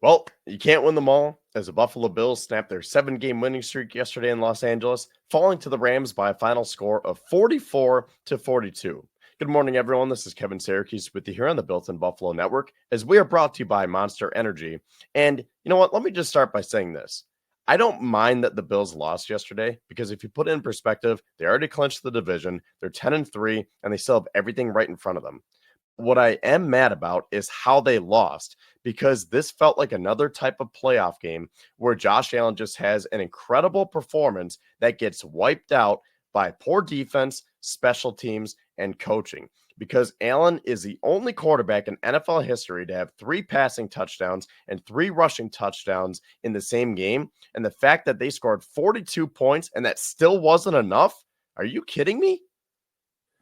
Well, you can't win them all, as the Buffalo Bills snapped their 7-game winning streak yesterday in Los Angeles, falling to the Rams by a final score of 44-42. Good morning, everyone. This is Kevin Siracuse with you here on the Built in Buffalo Network, as we are brought to you by Monster Energy. And you know what? Let me just start by saying this. I don't mind that the Bills lost yesterday because if you put it in perspective, they already clinched the division. They're 10-3, and they still have everything right in front of them. What I am mad about is how they lost because this felt like another type of playoff game where Josh Allen just has an incredible performance that gets wiped out by poor defense, special teams, and coaching. Because Allen is the only quarterback in NFL history to have 3 passing touchdowns and 3 rushing touchdowns in the same game. And the fact that they scored 42 points and that still wasn't enough, are you kidding me?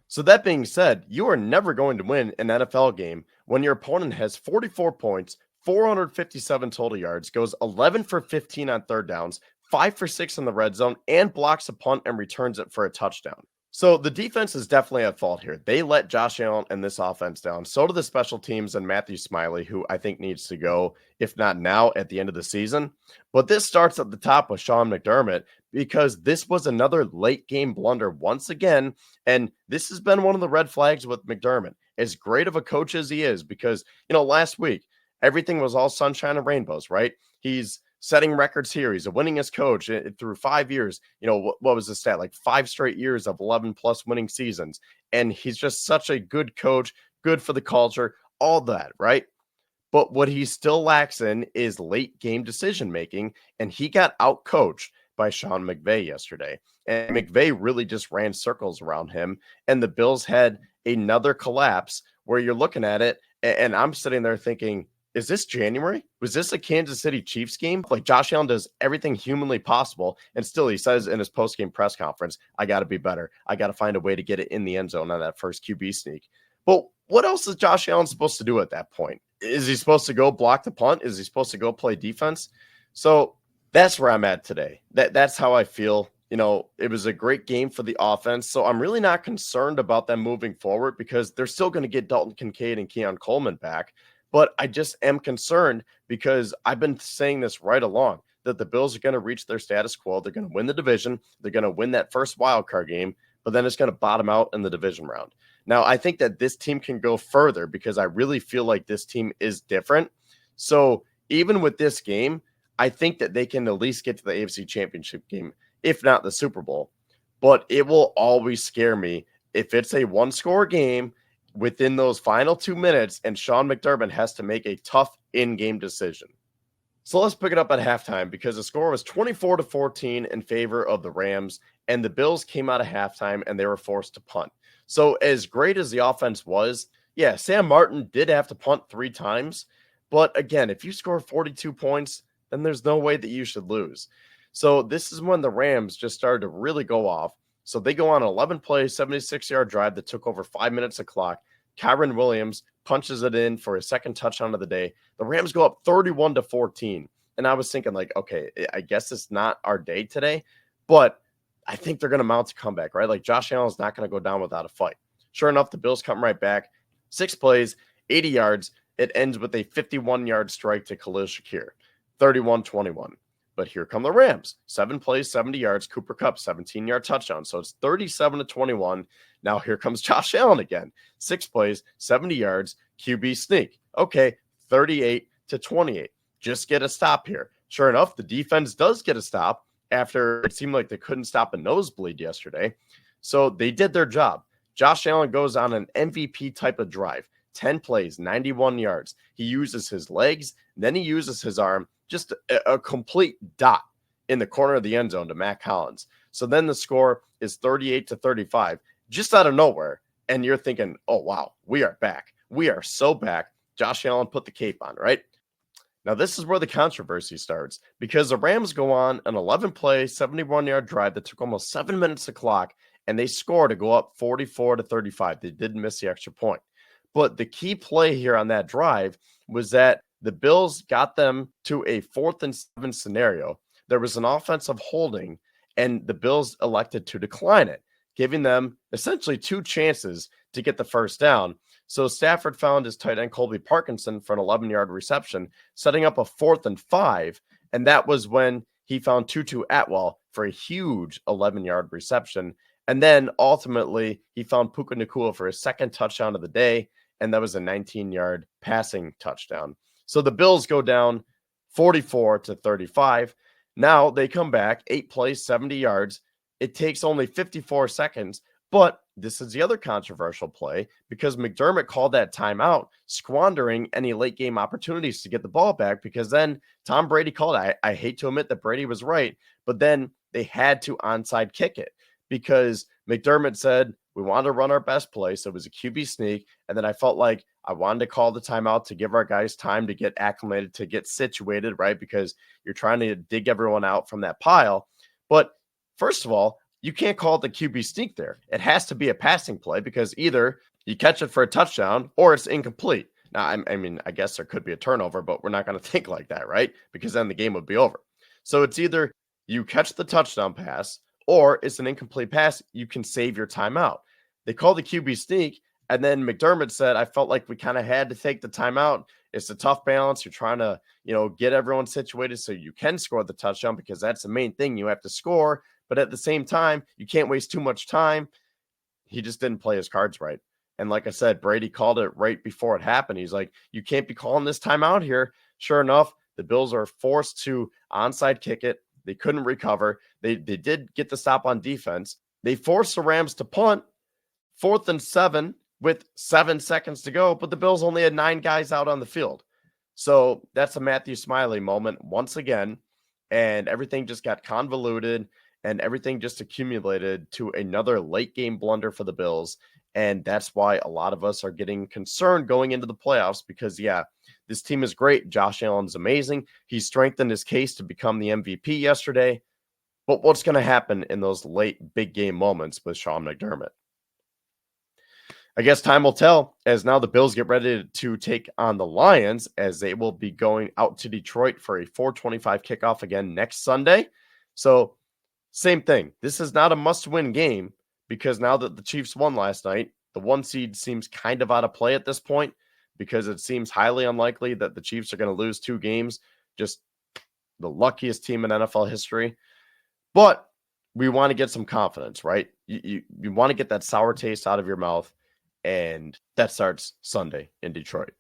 So that being said, you are never going to win an NFL game when your opponent has 44 points, 457 total yards, goes 11 for 15 on third downs, 5 for 6 in the red zone, and blocks a punt and returns it for a touchdown. So the defense is definitely at fault here. They let Josh Allen and this offense down. So do the special teams and Matthew Smiley, who I think needs to go, if not now, at the end of the season. But this starts at the top with Sean McDermott because this was another late game blunder once again. And this has been one of the red flags with McDermott, as great of a coach as he is, because, last week, everything was all sunshine and rainbows, right? He's setting records here. He's a winningest coach through 5 years. What was the stat? Like 5 straight years of 11 plus winning seasons. And he's just such a good coach, good for the culture, all that, right? But what he still lacks in is late game decision making. And he got out coached by Sean McVay yesterday. And McVay really just ran circles around him. And the Bills had another collapse where you're looking at it. And I'm sitting there thinking, is this January? Was this a Kansas City Chiefs game? Like Josh Allen does everything humanly possible. And still he says in his post-game press conference, I got to be better. I got to find a way to get it in the end zone on that first QB sneak. But what else is Josh Allen supposed to do at that point? Is he supposed to go block the punt? Is he supposed to go play defense? So that's where I'm at today. That's how I feel. It was a great game for the offense. So I'm really not concerned about them moving forward because they're still going to get Dalton Kincaid and Keon Coleman back. But I just am concerned because I've been saying this right along that the Bills are going to reach their status quo. They're going to win the division. They're going to win that first wild card game, but then it's going to bottom out in the division round. Now, I think that this team can go further because I really feel like this team is different. So even with this game, I think that they can at least get to the AFC Championship game, if not the Super Bowl. But it will always scare me if it's a one-score game within those final 2 minutes, and Sean McDermott has to make a tough in-game decision. So let's pick it up at halftime because the score was 24-14 in favor of the Rams, and the Bills came out of halftime and they were forced to punt. So as great as the offense was, yeah, Sam Martin did have to punt 3 times. But again, if you score 42 points, then there's no way that you should lose. So this is when the Rams just started to really go off. So they go on an 11-play, 76-yard drive that took over 5 minutes of clock. Kyron Williams punches it in for his second touchdown of the day. The Rams go up 31-14. And I was thinking, like, okay, I guess it's not our day today, but I think they're going to mount a comeback, right? Like Josh Allen's not going to go down without a fight. Sure enough, the Bills come right back. 6 plays, 80 yards. It ends with a 51-yard strike to Khalil Shakir, 31-21. But here come the Rams. 7 plays, 70 yards. Cooper Kupp, 17-yard touchdown. So it's 37-21. Now here comes Josh Allen again. 6 plays, 70 yards, QB sneak. Okay, 38-28. Just get a stop here. Sure enough, the defense does get a stop after it seemed like they couldn't stop a nosebleed yesterday. So they did their job. Josh Allen goes on an MVP type of drive. 10 plays, 91 yards. He uses his legs, then he uses his arm. Just a complete dot in the corner of the end zone to Mac Hollins. So then the score is 38-35, just out of nowhere. And you're thinking, oh, wow, we are back. We are so back. Josh Allen put the cape on, right? Now, this is where the controversy starts because the Rams go on an 11-play, 71-yard drive that took almost 7 minutes of clock, and they score to go up 44-35. They didn't miss the extra point. But the key play here on that drive was that the Bills got them to a 4th and 7 scenario. There was an offensive holding, and the Bills elected to decline it, giving them essentially 2 chances to get the first down. So Stafford found his tight end Colby Parkinson for an 11-yard reception, setting up a 4th and 5. And that was when he found Tutu Atwell for a huge 11-yard reception. And then ultimately, he found Puka Nacua for his second touchdown of the day, and that was a 19-yard passing touchdown. So the Bills go down 44-35. Now they come back, 8 plays, 70 yards. It takes only 54 seconds, but this is the other controversial play because McDermott called that timeout, squandering any late game opportunities to get the ball back because then Tom Brady called it. I hate to admit that Brady was right, but then they had to onside kick it because McDermott said, we wanted to run our best play, so it was a QB sneak, and then I felt like I wanted to call the timeout to give our guys time to get acclimated, to get situated, right? Because you're trying to dig everyone out from that pile. But first of all, you can't call it the QB sneak there. It has to be a passing play because either you catch it for a touchdown or it's incomplete. Now, I mean, I guess there could be a turnover, but we're not going to think like that, right? Because then the game would be over. So it's either you catch the touchdown pass or it's an incomplete pass. You can save your timeout. They called the QB sneak, and then McDermott said, I felt like we kind of had to take the timeout. It's a tough balance. You're trying to, get everyone situated so you can score the touchdown because that's the main thing you have to score. But at the same time, you can't waste too much time. He just didn't play his cards right. And like I said, Brady called it right before it happened. He's like, you can't be calling this timeout here. Sure enough, the Bills are forced to onside kick it. They couldn't recover. They did get the stop on defense. They forced the Rams to punt, 4th and 7 with 7 seconds to go, but the Bills only had 9 guys out on the field. So that's a Matthew Smiley moment once again, and everything just got convoluted and everything just accumulated to another late game blunder for the Bills. And that's why a lot of us are getting concerned going into the playoffs because, yeah, this team is great. Josh Allen's amazing. He strengthened his case to become the MVP yesterday. But what's going to happen in those late big game moments with Sean McDermott? I guess time will tell as now the Bills get ready to take on the Lions as they will be going out to Detroit for a 4:25 kickoff again next Sunday. So same thing. This is not a must-win game because now that the Chiefs won last night, the 1 seed seems kind of out of play at this point because it seems highly unlikely that the Chiefs are going to lose 2 games. Just the luckiest team in NFL history. But we want to get some confidence, right? You want to get that sour taste out of your mouth. And that starts Sunday in Detroit.